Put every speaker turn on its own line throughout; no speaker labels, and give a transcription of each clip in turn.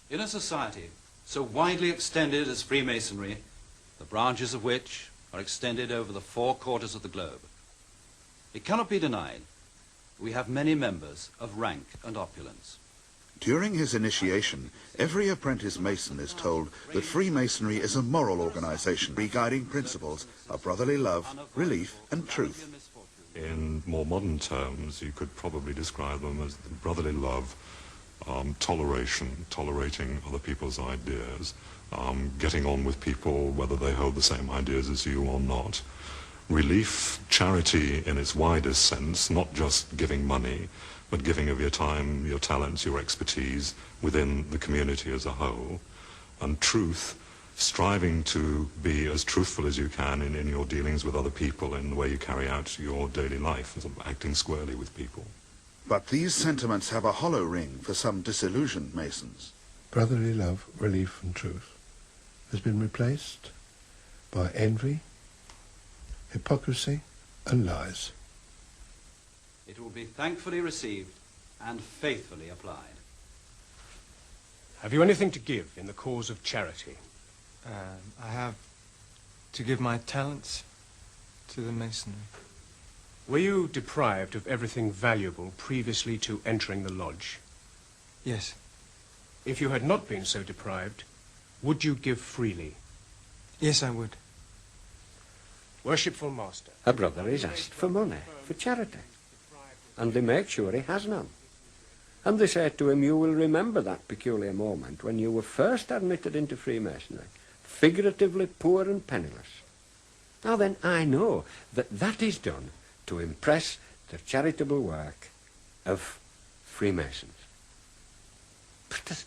In a society so widely extended as Freemasonry, the branches of which are extended over the 4 quarters of the globe, it cannot be denied we have many members of rank and opulence.
During his initiation, every apprentice Mason is told that Freemasonry is a moral organization, guiding principles of brotherly love, relief, and truth.
In more modern terms, you could probably describe them as brotherly love, toleration, tolerating other people's ideas, getting on with people whether they hold the same ideas as you or not. Relief, charity in its widest sense, not just giving money, but giving of your time, your talents, your expertise within the community as a whole. And truth, striving to be as truthful as you can in your dealings with other people, in the way you carry out your daily life, sort of acting squarely with people.
But these sentiments have a hollow ring for some disillusioned Masons.
Brotherly love, relief and truth has been replaced by envy, hypocrisy and lies.
It will be thankfully received and faithfully applied.
Have you anything to give in the cause of charity?
I have to give my talents to the Masonry.
Were you deprived of everything valuable previously to entering the lodge?
Yes.
If you had not been so deprived, would you give freely?
Yes, I would.
Worshipful Master.
A brother is asked for money, for charity, and they make sure he has none. And they say to him, you will remember that peculiar moment when you were first admitted into Freemasonry, figuratively poor and penniless. Now then, I know that that is done to impress the charitable work of Freemasons. But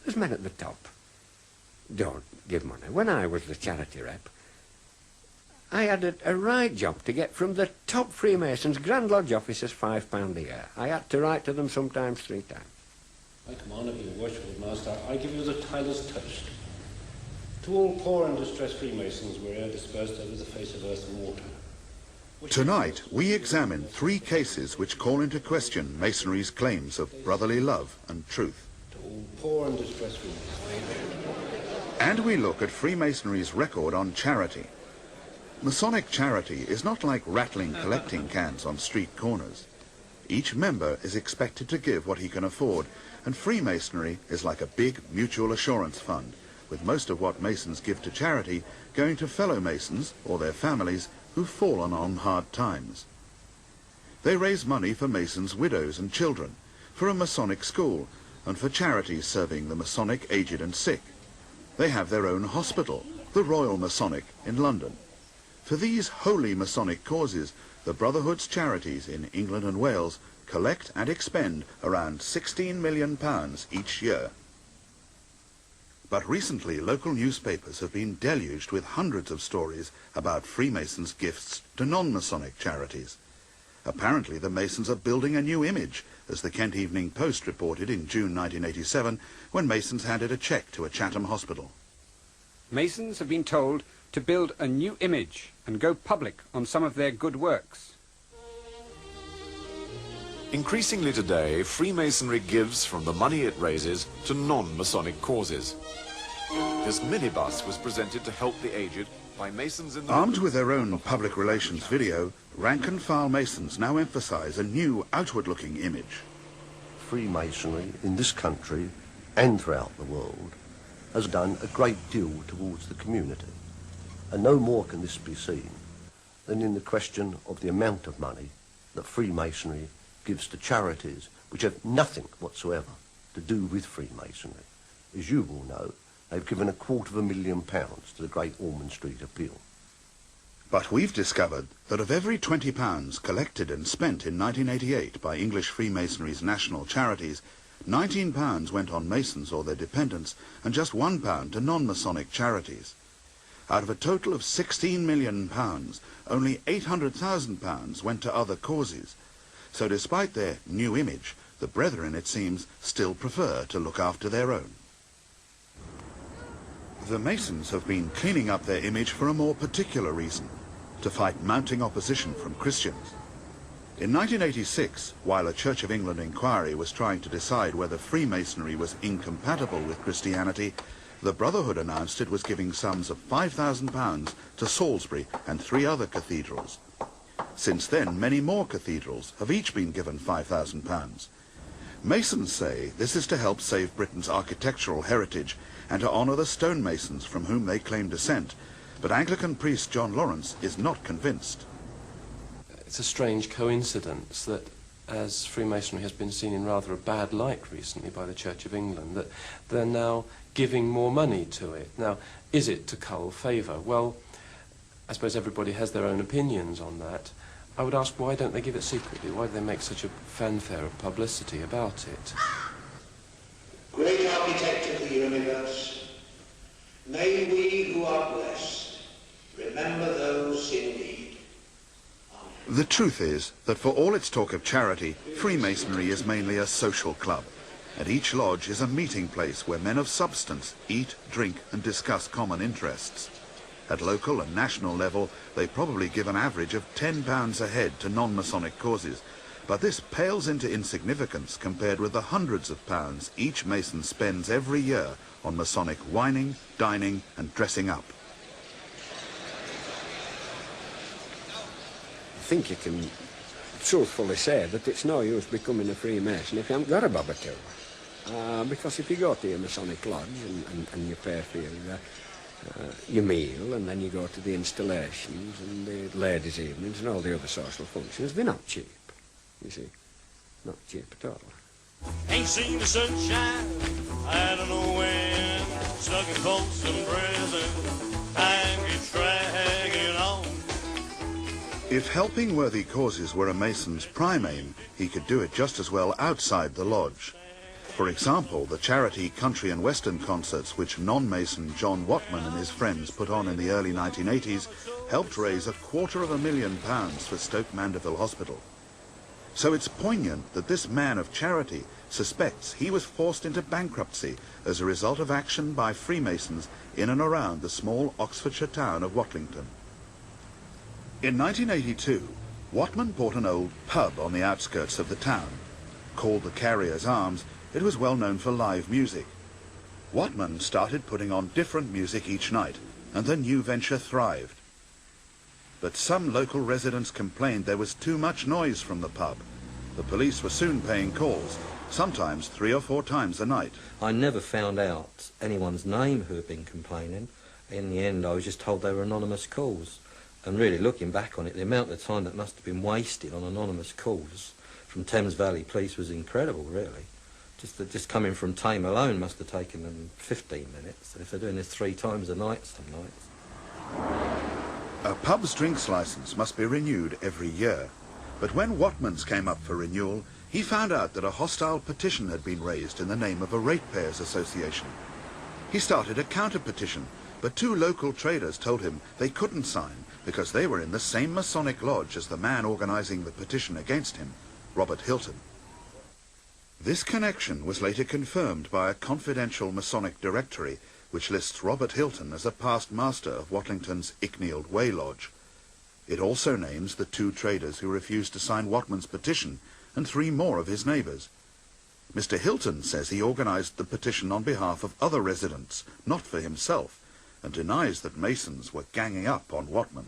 there's men at the top don't give money. When I was the charity rep, I had a write job to get from the top Freemasons, Grand Lodge officers, £5 a year. I had to write to them sometimes 3 times.
I command of you, worshipful Master, I give you the tireless toast. To all poor and distressed Freemasons where'er dispersed over the face of earth and water.
Tonight, we examine 3 cases which call into question Masonry's claims of brotherly love and truth.
To all poor and distressed Freemasons.
And we look at Freemasonry's record on charity. Masonic charity is not like rattling collecting cans on street corners. Each member is expected to give what he can afford, and Freemasonry is like a big mutual assurance fund, with most of what Masons give to charity going to fellow Masons or their families who've fallen on hard times. They raise money for Masons' widows and children, for a Masonic school, and for charities serving the Masonic aged and sick. They have their own hospital, the Royal Masonic in London. For these holy Masonic causes, the Brotherhood's charities in England and Wales collect and expend around £16 million each year. But recently, local newspapers have been deluged with hundreds of stories about Freemasons' gifts to non-Masonic charities. Apparently, the Masons are building a new image, as the Kent Evening Post reported in June 1987, when Masons handed a cheque to a Chatham hospital.
Masons have been told to build a new image and go public on some of their good works.
Increasingly today, Freemasonry gives from the money it raises to non-Masonic causes. This minibus was presented to help the aged by Masons in the...
Armed with their own public relations video, rank-and-file Masons now emphasize a new outward-looking image.
Freemasonry in this country and throughout the world has done a great deal towards the community, and no more can this be seen than in the question of the amount of money that Freemasonry gives to charities which have nothing whatsoever to do with Freemasonry. As you will know, they've given £250,000 to the Great Ormond Street Appeal.
But we've discovered that of every £20 collected and spent in 1988 by English Freemasonry's national charities, £19 went on Masons or their dependents and just £1 to non-Masonic charities. Out of a total of £16 million, only £800,000 went to other causes. So despite their new image, the brethren, it seems, still prefer to look after their own. The Masons have been cleaning up their image for a more particular reason, to fight mounting opposition from Christians. In 1986, while a Church of England inquiry was trying to decide whether Freemasonry was incompatible with Christianity, the Brotherhood announced it was giving sums of £5,000 to Salisbury and 3 other cathedrals. Since then, many more cathedrals have each been given £5,000. Masons say this is to help save Britain's architectural heritage and to honour the stonemasons from whom they claim descent, but Anglican priest John Lawrence is not convinced.
It's a strange coincidence that, as Freemasonry has been seen in rather a bad light recently by the Church of England, that they're now giving more money to it. Now, is it to cull favour? Well, I suppose everybody has their own opinions on that. I would ask, why don't they give it secretly? Why do they make such a fanfare of publicity about it?
Great architect of the universe, may we who are blessed remember those in need.
The truth is that for all its talk of charity, Freemasonry is mainly a social club, and each lodge is a meeting place where men of substance eat, drink and discuss common interests. At local and national level, they probably give an average of £10 a head to non-Masonic causes, but this pales into insignificance compared with the hundreds of pounds each Mason spends every year on Masonic wining, dining and dressing up.
I think you can truthfully say that it's no use becoming a Freemason if you haven't got a bob or two. Because if you go to your Masonic lodge and you pay for your meal, and then you go to the installations and the ladies' evenings and all the other social functions, they're not cheap, you see. Not cheap at all.
Ain't seen the sunshine, I don't know when, stuck in Folsom Prison, time keeps dragging on.
If helping worthy causes were a Mason's prime aim, he could do it just as well outside the lodge. For example, the charity country and western concerts which non-Mason John Watman and his friends put on in the early 1980s helped raise £250,000 for Stoke Mandeville Hospital. So it's poignant that this man of charity suspects he was forced into bankruptcy as a result of action by Freemasons in and around the small Oxfordshire town of Watlington. In 1982, Watman bought an old pub on the outskirts of the town. Called the Carrier's Arms, it was well known for live music. Watman started putting on different music each night, and the new venture thrived. But some local residents complained there was too much noise from the pub. The police were soon paying calls, sometimes 3 or 4 times a night.
I never found out anyone's name who had been complaining. In the end, I was just told they were anonymous calls. And really, looking back on it, the amount of time that must have been wasted on anonymous calls from Thames Valley Police was incredible, really. Just coming from Tame alone must have taken them 15 minutes. And if they're doing this 3 times a night some nights.
A pub's drinks licence must be renewed every year. But when Watman's came up for renewal, he found out that a hostile petition had been raised in the name of a ratepayers association. He started a counter-petition, but 2 local traders told him they couldn't sign because they were in the same Masonic lodge as the man organising the petition against him, Robert Hilton. This connection was later confirmed by a confidential Masonic directory which lists Robert Hilton as a past master of Watlington's Icknield Way Lodge. It also names the 2 traders who refused to sign Watman's petition and 3 more of his neighbours. Mr. Hilton says he organised the petition on behalf of other residents, not for himself, and denies that Masons were ganging up on Watman.